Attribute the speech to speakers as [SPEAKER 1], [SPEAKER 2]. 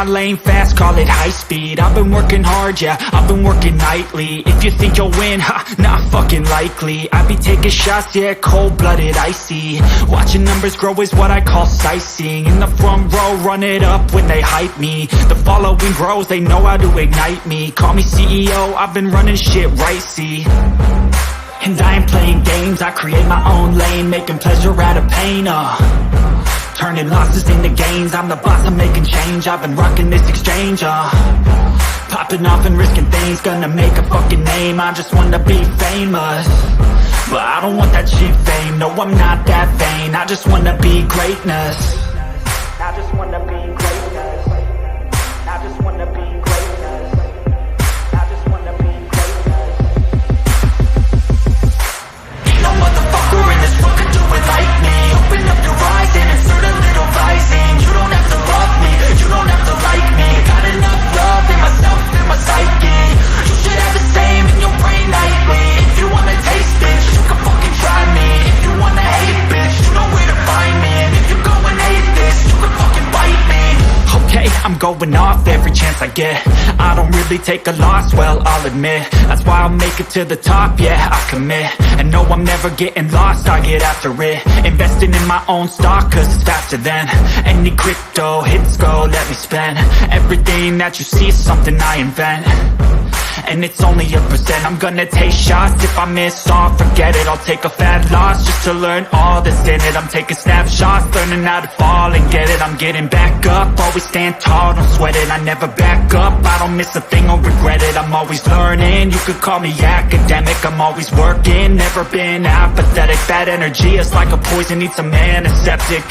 [SPEAKER 1] my lane fast, call it high speed. I've been working hard, yeah, I've been working nightly. If you think you'll win, ha, not fucking likely. I be taking shots, yeah, cold-blooded, icy. Watching numbers grow is what I call sightseeing. In the front row, run it up when they hype me. The following grows, they know how to ignite me. Call me CEO, I've been running shit right, see. And I ain't playing games, I create my own lane, making pleasure out of pain, turning losses into gains. I'm the boss, I'm making change. I've been rocking this exchange, popping off and risking things. Gonna make a fucking name. I just wanna be famous, but I don't want that cheap fame. No, I'm not that vain. I just wanna be greatness. I just wanna be greatness. I just wanna be greatness. I just wanna be greatness. Ain't no motherfucker in this world could do it like me. Open up your eyes and insert a little rising. You don't have to love me, you don't have to like me. Got enough love in myself and my psyche. You should have the same in your brain nightly. If you wanna taste it, you can fucking try me. If you wanna hate, bitch, you know where to find me. And if you go and hate this, you can fucking bite me. Okay, I'm going off every chance I get. I don't really take a loss, well, I'll admit. That's why I'll make it to the top, yeah, I commit. And no, I'm never getting lost, I get after it. Investing in my own stock, cause it's faster than any crypto hits go, let me spend. Everything that you see is something I invent, and it's only a percent. I'm gonna take shots, if I miss all, forget it. I'll take a fat loss just to learn all that's in it. I'm taking snapshots, learning how to fall and get it. I'm getting back up, always stand tall, don't sweat it. I never back up, I don't miss a thing or regret it. I'm always learning, you could call me academic. I'm always working, never been apathetic. Bad energy is like a poison, needs a man, a septic.